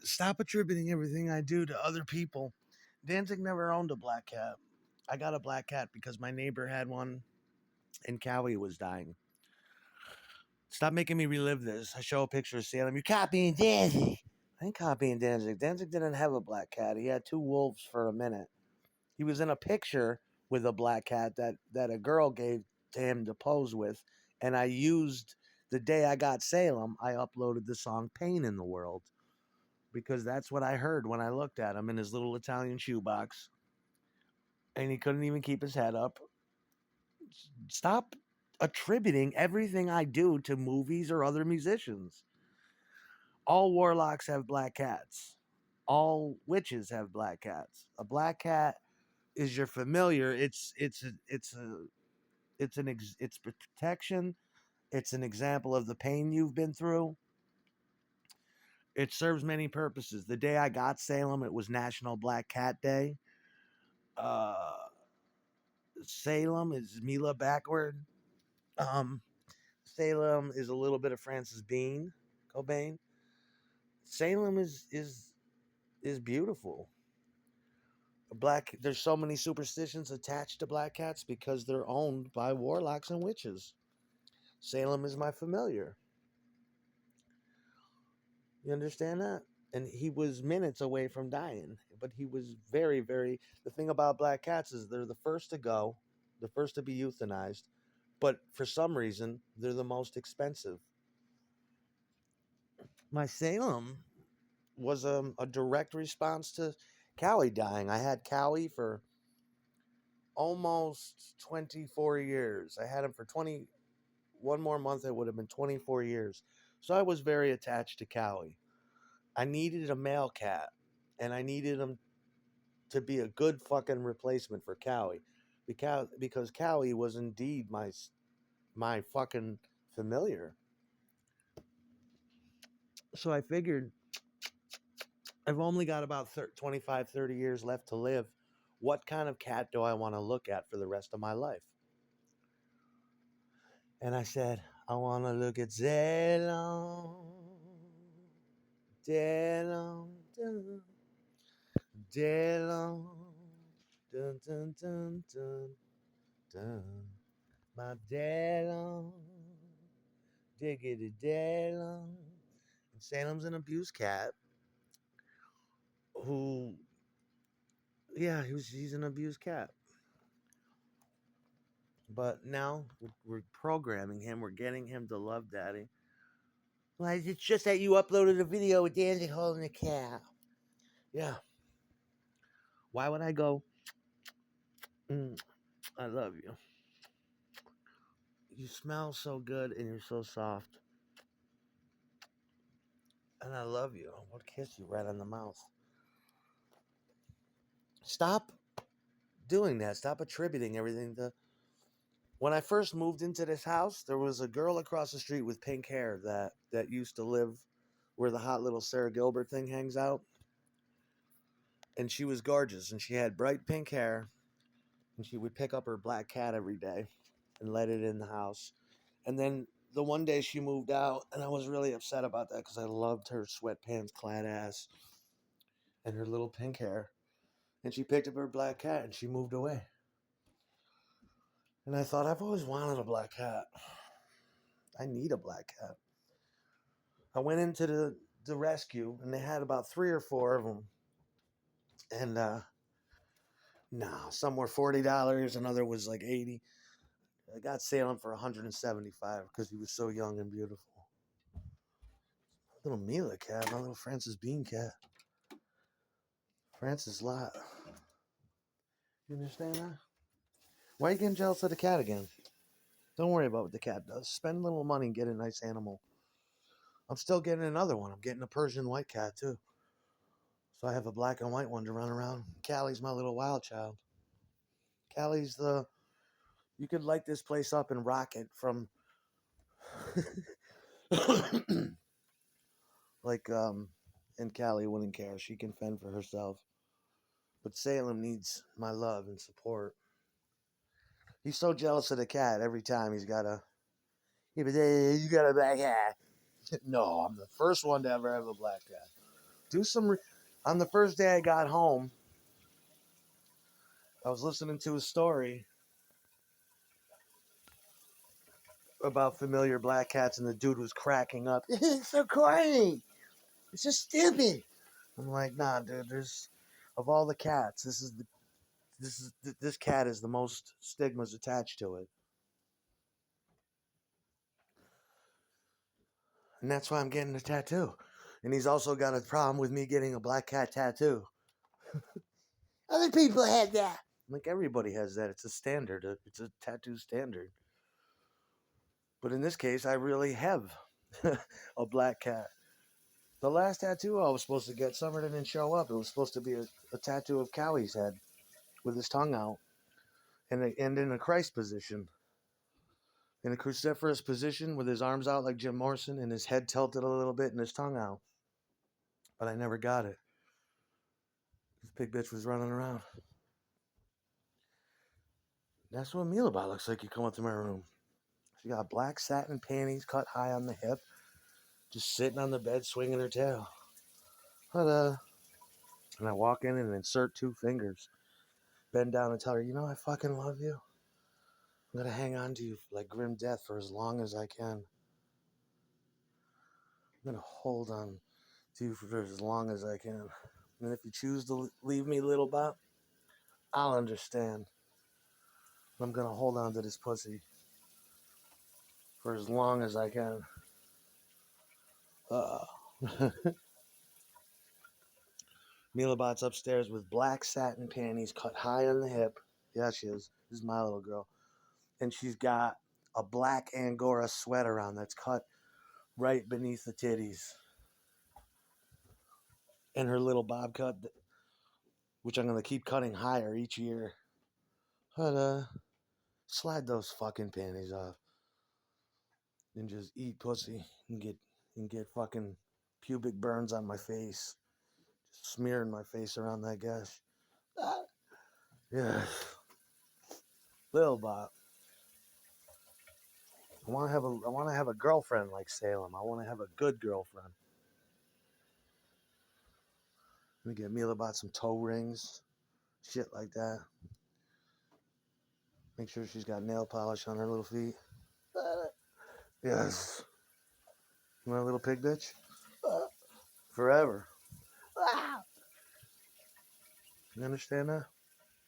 Stop attributing everything I do to other people. Danzig never owned a black cat. I got a black cat because my neighbor had one and Cowie was dying. Stop making me relive this. I show a picture of Salem. You're copying Danzig. I ain't copying Danzig. Danzig didn't have a black cat. He had two wolves for a minute. He was in a picture with a black cat that a girl gave to him to pose with. And I used the day I got Salem, I uploaded the song Pain in the World because that's what I heard when I looked at him in his little Italian shoebox. And he couldn't even keep his head up. Stop attributing everything I do to movies or other musicians. All warlocks have black cats. All witches have black cats. A black cat is your familiar. It's protection. It's an example of the pain you've been through. It serves many purposes. The day I got Salem, it was National Black Cat Day. Uh, Salem is Mila backward. Um, Salem is a little bit of Francis Bean, Cobain. Salem is beautiful. Black. There's so many superstitions attached to black cats because they're owned by warlocks and witches. Salem is my familiar. You understand that? And he was minutes away from dying, but he was very, very. The thing about black cats is they're the first to go, the first to be euthanized, but for some reason they're the most expensive. My Salem was a direct response to Cowie dying. I had Cowie for almost 24 years. I had him for one more month. It would have been 24 years. So I was very attached to Cowie. I needed a male cat, and I needed him to be a good fucking replacement for Cowie, because Cowie was indeed my fucking familiar. So I figured I've only got about 25, 30 years left to live. What kind of cat do I want to look at for the rest of my life? And I said, I want to look at Salem, Salem, dun, Salem, dun, dun, dun, dun, dun. My Salem, diggity Salem. And Salem's an abused cat who, yeah, he's an abused cat. But now we're programming him. We're getting him to love Daddy. Well, it's just that you uploaded a video with Danzig holding a cat. Yeah. Why would I go? I love you. You smell so good and you're so soft. And I love you. I want to kiss you right on the mouth. Stop doing that. Stop attributing everything to. When I first moved into this house, there was a girl across the street with pink hair that used to live where the hot little Sarah Gilbert thing hangs out. And she was gorgeous, and she had bright pink hair, and she would pick up her black cat every day and let it in the house. And then the one day she moved out, and I was really upset about that because I loved her sweatpants clad ass and her little pink hair. And she picked up her black cat and she moved away. And I thought, I've always wanted a black cat. I need a black cat. I went into the rescue, and they had about 3 or 4 of them. And no, some were $40, another was like 80. I got Salem for 175 because he was so young and beautiful. Little Mila cat, my little Francis Bean cat. Francis Lot. You understand that? Why are you getting jealous of the cat again? Don't worry about what the cat does. Spend a little money and get a nice animal. I'm still getting another one. I'm getting a Persian white cat too. So I have a black and white one to run around. Callie's my little wild child. Callie's you could light this place up and rock it from like and Callie wouldn't care. She can fend for herself. But Salem needs my love and support. He's so jealous of the cat every time he's got a. Yeah, but you got a black cat. No, I'm the first one to ever have a black cat. Do some. On the first day I got home, I was listening to a story about familiar black cats, and the dude was cracking up. It's so corny. It's just stupid. I'm like, nah, dude. There's of all the cats, this cat is the most stigmas attached to it, and that's why I'm getting a tattoo. And he's also got a problem with me getting a black cat tattoo. Other people had that. Like everybody has that. It's a standard. It's a tattoo standard. But in this case, I really have a black cat. The last tattoo I was supposed to get, Summer didn't show up. It was supposed to be a tattoo of Cowie's head with his tongue out and in a Christ position. In a cruciferous position with his arms out like Jim Morrison and his head tilted a little bit and his tongue out. But I never got it. This big bitch was running around. That's what Mila looks like. You come up to my room. She got black satin panties cut high on the hip, just sitting on the bed swinging her tail. Ta-da. And I walk in and insert 2 fingers, bend down and tell her, you know, I fucking love you. I'm going to hang on to you like grim death for as long as I can. I'm going to hold on to you for as long as I can. And if you choose to leave me, little bop, I'll understand. I'm going to hold on to this pussy for as long as I can. Milabot's upstairs with black satin panties cut high on the hip. Yeah, she is. This is my little girl. And she's got a black angora sweater on that's cut right beneath the titties. And her little bob cut, which I'm going to keep cutting higher each year. But, slide those fucking panties off. And just eat pussy and get fucking pubic burns on my face. Just smearing my face around that gash. Ah. Yeah. Lil Bob. I want to have a girlfriend like Salem. I want to have a good girlfriend. Let me get Mila bought some toe rings, shit like that. Make sure she's got nail polish on her little feet. Yes. My little pig bitch. Forever. You understand that?